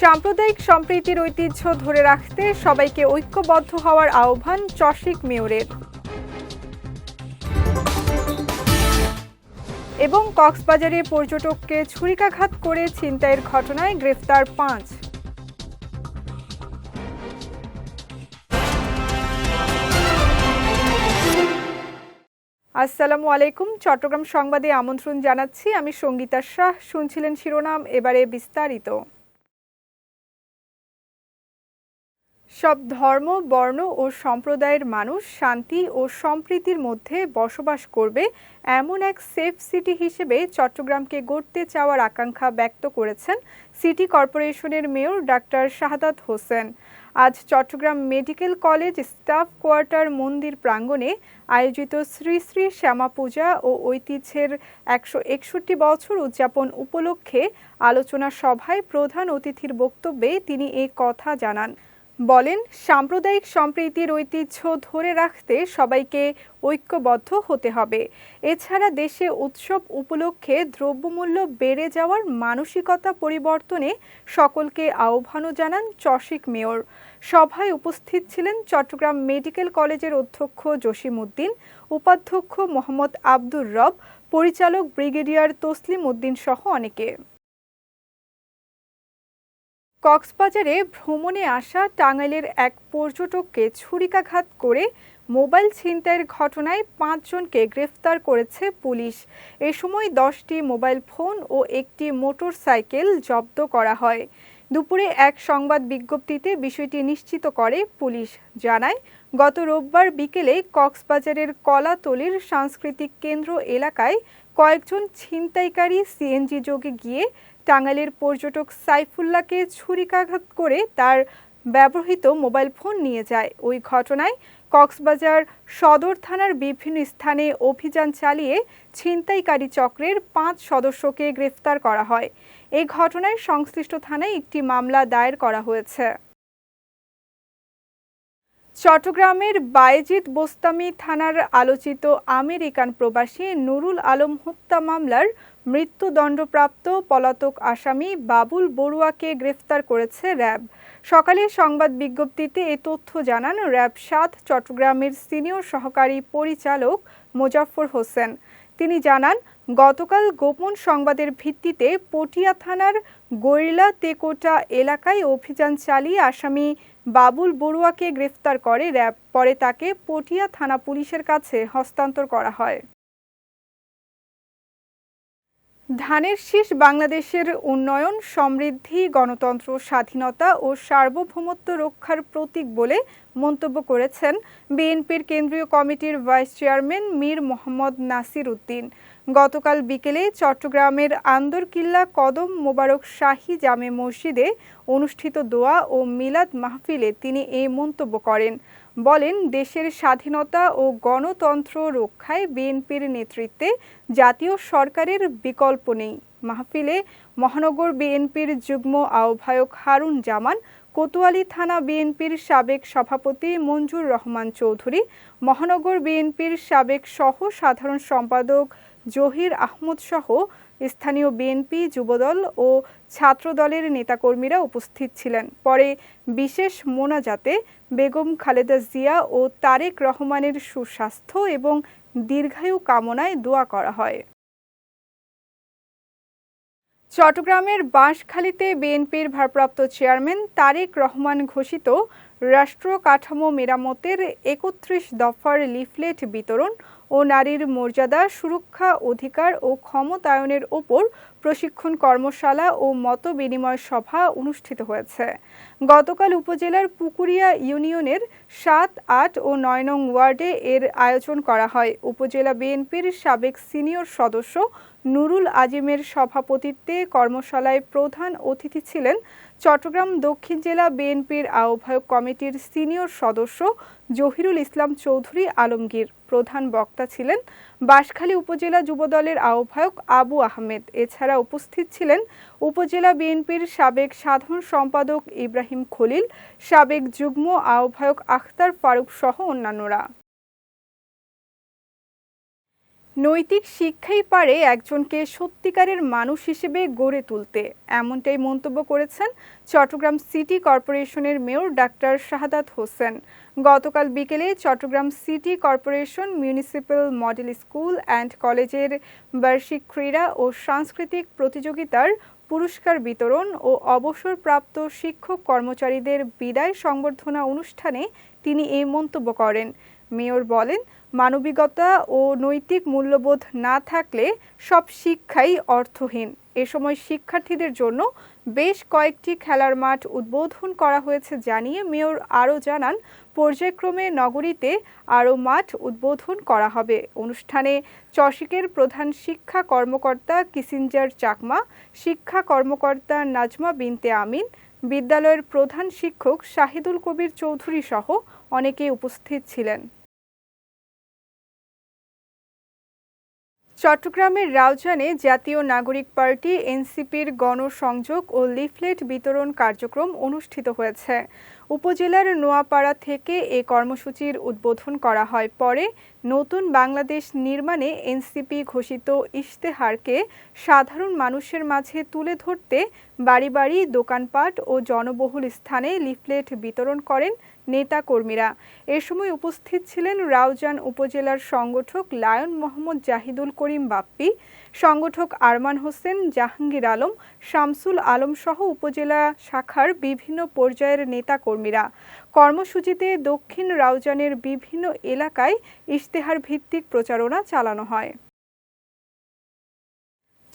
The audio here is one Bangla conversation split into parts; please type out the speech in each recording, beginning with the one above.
সাম্প্রদায়িক সম্প্রীতির ঐতিহ্য ধরে রাখতে সবাইকে ঐক্যবদ্ধ হওয়ার আহ্বান চসিক মেয়রের। এবং কক্সবাজারে পর্যটককে ছুরিকাঘাত করে ছিনতাইয়ের ঘটনায় গ্রেফতার ৫। আসসালামু আলাইকুম। চট্টগ্রাম সংবাদে আমন্ত্রণ জানাচ্ছি, আমি সঙ্গীতা শাহ। শুনছিলেন শিরোনাম, এবারে বিস্তারিত। সব ধর্ম, বর্ণ ও সম্প্রদায়ের মানুষ শান্তি ও সম্প্রীতির মধ্যে বসবাস করবে এমন এক সেফ সিটি হিসেবে চট্টগ্রামকে গড়তে চাওয়ার আকাঙ্ক্ষা ব্যক্ত করেছেন সিটি কর্পোরেশনের মেয়র ডাক্তার শাহাদাত হোসেন। আজ Chattogram medical college staff quarter মন্দির প্রাঙ্গণে আয়োজিত শ্রী শ্রী শ্যামা পূজা ও ঐতিহ্যের ১৬১ বছর উদযাপন উপলক্ষে আলোচনা সভায় প্রধান অতিথির বক্তব্যে তিনি এই কথা জানান। বলেন, সাম্প্রদায়িক সম্প্রীতির ঐতিহ্য ধরে রাখতে সবাইকে ঐক্যবদ্ধ হতে হবে। এছাড়া দেশে উৎসব উপলক্ষে দ্রব্যমূল্য বেড়ে যাওয়ার মানসিকতা পরিবর্তনে সকলকে আহ্বানও জানান চসিক মেয়র। সভায় উপস্থিত ছিলেন চট্টগ্রাম মেডিকেল কলেজের অধ্যক্ষ জসিম উদ্দিন, উপাধ্যক্ষ মোহাম্মদ আব্দুর রব, পরিচালক ব্রিগেডিয়ার তসলিম উদ্দিন সহ অনেকে। কক্সবাজারে ভ্রমণে আসা টাঙ্গাইলের এক পর্যটককে ছুরিকাঘাত করে মোবাইল ছিনতাইয়ের ঘটনায় ৫ জনকে গ্রেফতার করেছে পুলিশ। এ সময় ১০টি মোবাইল ফোন ও একটি মোটরসাইকেল জব্দ করা হয়। দুপুরে এক সংবাদ বিজ্ঞপ্তিতে বিষয়টি নিশ্চিত করে পুলিশ। জানায়, গত রোববার বিকেলে কক্সবাজারের কলাতলির সাংস্কৃতিক কেন্দ্র এলাকায় কয়েকজন ছিনতাইকারী সিএনজি যোগে গিয়ে টাঙ্গাইলের পর্যটক সাইফুল্লাহকে ছুরিকাঘাত করে তার ব্যবহৃত মোবাইল ফোন নিয়ে যায়। ওই ঘটনায় কক্সবাজার সদর থানার বিভিন্ন স্থানে অভিযান চালিয়ে ছিনতাইকারী চক্রের ৫ সদস্যকে গ্রেফতার করা হয়। এই ঘটনায় সংশ্লিষ্ট থানায় একটি মামলা দায়ের করা হয়েছে। চট্টগ্রামের বায়েজিদ বোস্তামি থানার আলোচিত আমেরিকান প্রবাসী নুরুল আলম হত্যা মামলার মৃত্যুদণ্ডপ্রাপ্ত পলাতক আসামি বাবুল বড়ুয়াকে গ্রেফতার করেছে র্যাব। সকালে সংবাদ বিজ্ঞপ্তিতে এ তথ্য জানান র্যাব ৭ চট্টগ্রামের সিনিয়র সহকারী পরিচালক মোজাফফর হোসেন। তিনি জানান, গতকাল গোপন সংবাদের ভিত্তিতে পটিয়া থানার গৈরিলা তেকোটা এলাকায় অভিযান চালিয়ে আসামি বাবুল বড়ুয়াকে গ্রেফতার করে র্যাব। পরে তাকে পটিয়া থানা পুলিশের কাছে হস্তান্তর করা হয়। ধানের শীষ বাংলাদেশের উন্নয়ন, সমৃদ্ধি, গণতন্ত্র, স্বাধীনতা ও সার্বভৌমত্ব রক্ষার প্রতীক বলে মন্তব্য করেছেন বিএনপির কেন্দ্রীয় কমিটির ভাইস চেয়ারম্যান মীর মোহাম্মদ নাসির উদ্দিন। গতকাল বিকেলে চট্টগ্রামের আন্দরকিল্লা কদম মোবারক শাহী জামে মসজিদে অনুষ্ঠিত দোয়া ও মিলাদ মাহফিলে তিনি এই মন্তব্য করেন। বলেন, দেশের স্বাধীনতা ও গণতন্ত্র রক্ষায় বিএনপির নেতৃত্বে জাতীয় সরকারের বিকল্প নেই। মাহফিলে মহানগর বিএনপির যুগ্ম আহ্বায়ক হারুন জামান, কোতোয়ালী থানা বিএনপির সাবেক সভাপতি মঞ্জুর রহমান চৌধুরী, মহানগর বিএনপির সাবেক সহ সাধারণ সম্পাদক জহির আহমদ সহ স্থানীয় বিএনপি, যুবদল ও ছাত্রদলের নেতাকর্মীরা উপস্থিত ছিলেন। পরে বিশেষ মোনাজাতে বেগম খালেদা জিয়া ও তারেক রহমানের সুস্বাস্থ্য এবং দীর্ঘায়ু কামনায় দোয়া করা হয়। চট্টগ্রামের বাঁশখালীতে বিএনপির ভারপ্রাপ্ত চেয়ারম্যান তারেক রহমান ঘোষিত রাষ্ট্র কাঠামো মেরামতের ৩১ দফার লিফলেট বিতরণ ও নারীর মর্যাদা, সুরক্ষা, অধিকার ও ক্ষমতায়নের ওপর প্রশিক্ষণ কর্মশালা ও মত বিনিময় সভা অনুষ্ঠিত হয়েছে। গতকাল উপজেলার পুকুরিয়া ইউনিয়নের ৭, ৮ ও ৯ নং ওয়ার্ডে এর আয়োজন করা হয়। উপজেলা বিএনপির সাবেক সিনিয়র সদস্য নুরুল আজিমের সভাপতিত্বে কর্মশালায় প্রধান অতিথি ছিলেন চট্টগ্রাম দক্ষিণ জেলা বিএনপির আহ্বায়ক কমিটির সিনিয়র সদস্য জহিরুল ইসলাম চৌধুরী আলমগীর। প্রধান বক্তা ছিলেন বাঁশখালী উপজেলা যুবদলের আহ্বায়ক আবু আহমেদ। এছাড়া উপস্থিত ছিলেন উপজেলা বিএনপির সাবেক সাধারণ সম্পাদক ইব্রাহিম খলিল, সাবেক যুগ্ম আহ্বায়ক আখতার ফারুক সহ অন্যান্যরা। নৈতিক শিক্ষাই পারে একজনকে সত্যিকারের মানুষ হিসেবে গড়ে তুলতে, এমনটাই মন্তব্য করেছেন চট্টগ্রাম সিটি কর্পোরেশনের মেয়র ডাক্তার শাহাদাত হোসেন। গতকাল বিকেলে Chattogram city corporation municipal model school and কলেজের বার্ষিক ক্রীড়া ও সাংস্কৃতিক প্রতিযোগিতার পুরস্কার বিতরণ ও অবসরপ্রাপ্ত শিক্ষক কর্মচারীদের বিদায় সংবর্ধনা অনুষ্ঠানে তিনি এই মন্তব্য করেন। মেয়র বলেন, মানবিকতা ও নৈতিক মূল্যবোধ না থাকলে সব শিক্ষাই অর্থহীন। এ সময় শিক্ষার্থীদের জন্য বেশ কয়েকটি খেলার মাঠ উদ্বোধন করা হয়েছে জানিয়ে মেয়র আরও জানান, পর্যায়ক্রমে নগরীতে আরও মাঠ উদ্বোধন করা হবে। অনুষ্ঠানে চসিকের প্রধান শিক্ষা কর্মকর্তা কিসিঞ্জার চাকমা, শিক্ষা কর্মকর্তা নাজমা বিনতে আমিন, বিদ্যালয়ের প্রধান শিক্ষক শাহিদুল কবির চৌধুরী সহ অনেকেই উপস্থিত ছিলেন। চট্টগ্রামের রাউজানে জাতীয় নাগরিক পার্টি এনসিপির গণসংযোগ ও লিফলেট বিতরণ কার্যক্রম অনুষ্ঠিত হয়েছে। উপজেলার নোয়াপাড়া থেকে এ কর্মসূচির উদ্বোধন করা হয়। পরে নতুন বাংলাদেশ নির্মাণে এনসিপি ঘোষিত ইশতেহারকে সাধারণ মানুষের মাঝে তুলে ধরতে বাড়ি বাড়ি, দোকানপাট ও জনবহুল স্থানে লিফলেট বিতরণ করেন নেতাকর্মীরা। এ সময় উপস্থিত ছিলেন রাউজান উপজেলার সংগঠক লায়ন মোহাম্মদ জাহিদুল করিম বাপ্পি, সংগঠক আরমান হোসেন, জাহাঙ্গীর আলম, শামসুল আলম সহ উপজেলা শাখার বিভিন্ন পর্যায়ের নেতাকর্মীরা। কর্মসূচিতে দক্ষিণ রাউজানের বিভিন্ন এলাকায় ইশতেহার ভিত্তিক প্রচারণা চালানো হয়।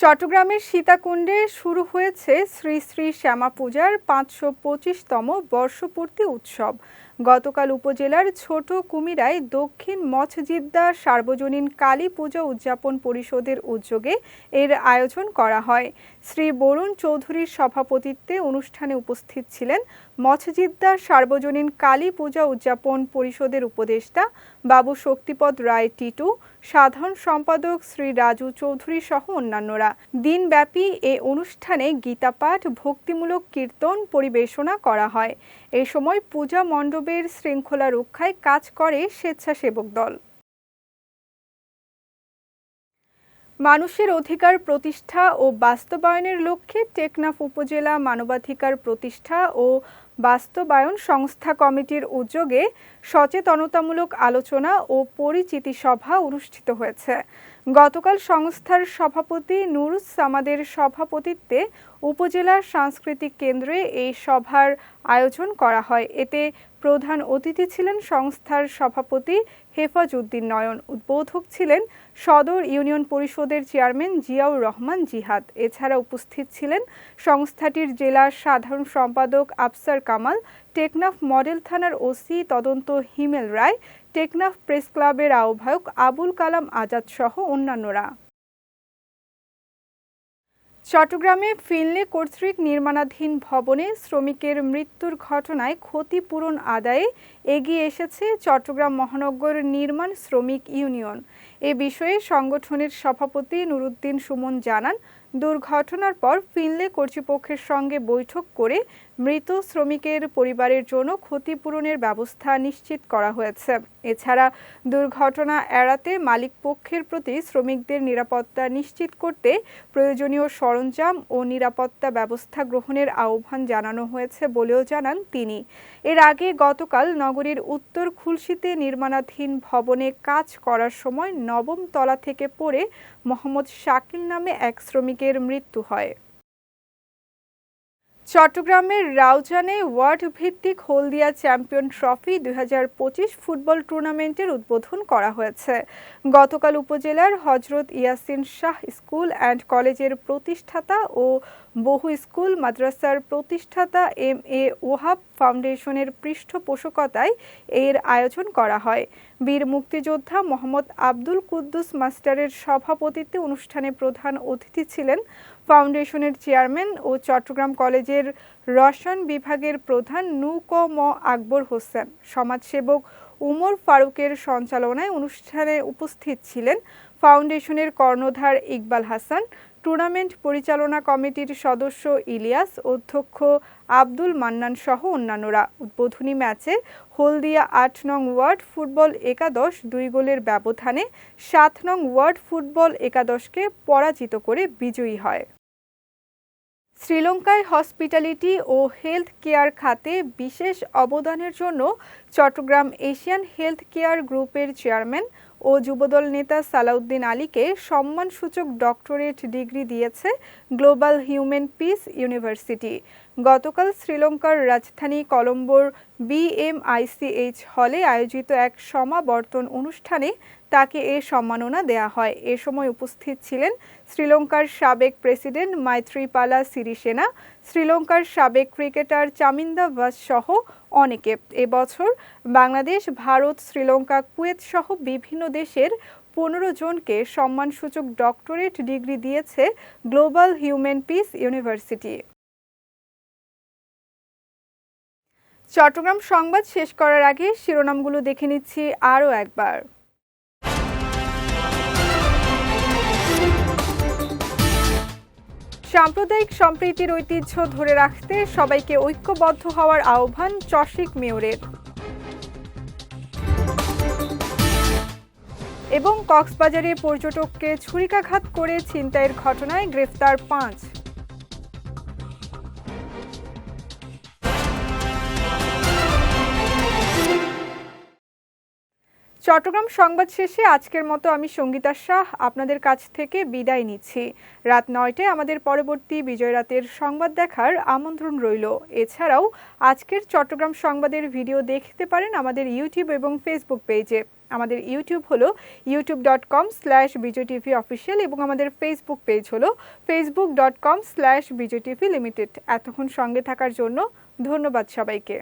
চট্টগ্রামের সীতাকুণ্ডে শুরু হয়েছে শ্রী শ্রী শ্যামা পূজার ৫২৫তম বর্ষপূর্তি উৎসব। গতকাল উপজেলার ছোট কুমিরায় দক্ষিণ মছজিদ্দা সার্বজনীন কালী পূজা উদযাপন পরিষদের উদ্যোগে এর আয়োজন করা হয়। শ্রী বরুণ চৌধুরীর সভাপতিত্বে অনুষ্ঠানে উপস্থিত ছিলেন মছজিদ্দা সার্বজনীন কালী পূজা উদযাপন পরিষদের উপদেষ্টা বাবু শক্তিপদ রায় টিটু, সাধারণ সম্পাদক শ্রী রাজু চৌধুরী সহ অন্যান্যরা। দিনব্যাপী এ অনুষ্ঠানে গীতাপাঠ, ভক্তিমূলক কীর্তন পরিবেশনা করা হয়। এ সময় পূজা মণ্ডপের শৃঙ্খলা রক্ষায় কাজ করে স্বেচ্ছাসেবক দল। মানুষের অধিকার প্রতিষ্ঠা ও বাস্তবায়নের লক্ষ্যে টেকনাফ উপজেলা মানবাধিকার প্রতিষ্ঠা ও বাস্তবায়ন সংস্থা কমিটির উদ্যোগে সচেতনতামূলক আলোচনা ও পরিচিতি সভা অনুষ্ঠিত হয়েছে। গতকাল সংস্থার সভাপতি নুরুস সামাদের সভাপতিত্বে উপজেলা সাংস্কৃতিক কেন্দ্রে এই সভার আয়োজন করা হয়। এতে প্রধান অতিথি ছিলেন সংস্থার সভাপতি হেফাজউদ্দিন নয়ন। উদ্বোধক ছিলেন সদর ইউনিয়ন পরিষদের চেয়ারম্যান জিয়াউর রহমান জিহাদ। এছাড়া উপস্থিত ছিলেন সংস্থাটির জেলা সাধারণ সম্পাদক আফসার কামাল, টেকনাফ মডেল থানার ওসি তদন্ত হিমেল রায়, টেকনাফ প্রেস ক্লাবের আহ্বায়ক আবুল কালাম আজাদ সহ অন্যান্যরা। চট্টগ্রামে ফিনলে কর্তৃক নির্মাণাধীন ভবনে শ্রমিকের মৃত্যুর ঘটনায় ক্ষতিপূরণ আদায়ে এগিয়ে এসেছে চট্টগ্রাম মহানগর নির্মাণ শ্রমিক ইউনিয়ন। এ বিষয়ে সংগঠনের সভাপতি নুরুদ্দিন সুমন জানান, দুর্ঘটনার পর ফিনলে কর্তৃপক্ষের সঙ্গে বৈঠক করে মৃত শ্রমিকের পরিবারের জন্য ক্ষতিপূরণের ব্যবস্থা নিশ্চিত করা হয়েছে। এছাড়া দুর্ঘটনা এড়াতে মালিকপক্ষের প্রতি শ্রমিকদের নিরাপত্তা নিশ্চিত করতে প্রয়োজনীয় সরঞ্জাম ও নিরাপত্তা ব্যবস্থা গ্রহণের আহ্বান জানানো হয়েছে বলেও জানান তিনি। এর আগে গতকাল নগরীর উত্তর খুলশীতে নির্মাণাধীন ভবনে কাজ করার সময় ৯ম তলা থেকে পড়ে মোহাম্মদ শাকিল নামে এক শ্রমিকের মৃত্যু হয়। চট্টগ্রামের রাউজানে ওয়ার্ড ভিত্তিক হলদিয়া চ্যাম্পিয়ন ট্রফি ২০২৫ ফুটবল টুর্নামেন্টের উদ্বোধন করা হয়েছে। গতকাল উপজেলার হজরত ইয়াসিন শাহ স্কুল অ্যান্ড কলেজের প্রতিষ্ঠাতা ও বহু স্কুল মাদ্রাসার প্রতিষ্ঠাতা এম.এ. ওহাব ফাউন্ডেশনের পৃষ্ঠপোষকতায় এর আয়োজন করা হয়। বীর মুক্তিযোদ্ধা মোহাম্মদ আব্দুল কুদ্দুস মাস্টারের সভাপতিত্বে অনুষ্ঠানে প্রধান অতিথি ছিলেন ফাউন্ডেশনের চেয়ারম্যান ও চট্টগ্রাম কলেজের রসায়ন বিভাগের প্রধান নূ.ক.ম. আকবর হোসেন। সমাজসেবক উমর ফারুকের সঞ্চালনায় অনুষ্ঠানে উপস্থিত ছিলেন ফাউন্ডেশনের কর্ণধার ইকবাল হাসান, টুর্নামেন্ট পরিচালনা কমিটির সদস্য ইলিয়াস, অধ্যক্ষ আব্দুল মান্নান সহ অন্যান্যরা। উদ্বোধনী ম্যাচে হলদিয়া ৮ নং ওয়ার্ড ফুটবল একাদশ ২ গোলের ব্যবধানে ৭ নং ওয়ার্ড ফুটবল একাদশকে পরাজিত করে বিজয়ী হয়। শ্রীলঙ্কায় হসপিটালিটি ও হেলথ কেয়ার খাতে বিশেষ অবদানের জন্য চট্টগ্রাম এশিয়ান হেলথ কেয়ার গ্রুপের চেয়ারম্যান ও যুবদল নেতা সালাউদ্দিন আলীকে সম্মানসূচক ডক্টরেট ডিগ্রি দিয়েছে গ্লোবাল হিউম্যান পিস ইউনিভার্সিটি। গতকাল শ্রীলঙ্কার রাজধানী কলম্বোর BMICH হলে আয়োজিত এক সমাবর্তন অনুষ্ঠানে তাকে এ সম্মাননা দেয়া হয়। এ সময় উপস্থিত ছিলেন শ্রীলঙ্কার সাবেক প্রেসিডেন্ট মাইত্রিপালা সিরিসেনা, শ্রীলঙ্কার সাবেক ক্রিকেটার চামিন্দা ভাস সহ অনেকে। এবছর বাংলাদেশ, ভারত, শ্রীলঙ্কা, কুয়েত সহ বিভিন্ন দেশের 15 জনকে সম্মানসূচক ডক্টরেট ডিগ্রি দিয়েছে global human peace university. Chattogram সংবাদ শেষ করার আগে শিরোনামগুলো দেখে নিচ্ছি আরও একবার। সাম্প্রদায়িক সম্প্রীতির ঐতিহ্য ধরে রাখতে সবাইকে ঐক্যবদ্ধ হওয়ার আহ্বান চসিক মেয়রের। এবং কক্সবাজারে পর্যটককে ছুরিকাঘাত করে ছিনতাইয়ের ঘটনায় গ্রেফতার 5। চট্টগ্রাম সংবাদ শেষে আজকের মতো আমি সঙ্গীতা শাহ আপনাদের কাছ থেকে বিদায় নিচ্ছি। রাত 9টায় আমাদের পরবর্তী বিজয় রাতের সংবাদ দেখার আমন্ত্রণ রইল। এছাড়াও আজকের চট্টগ্রাম সংবাদের ভিডিও দেখতে পারেন আমাদের ইউটিউব এবং ফেসবুক পেজে। আমাদের ইউটিউব হলো youtube.com/bijotv official এবং আমাদের ফেসবুক পেজ হলো facebook.com/bijotv limited। এতক্ষণ সঙ্গে থাকার জন্য ধন্যবাদ সবাইকে।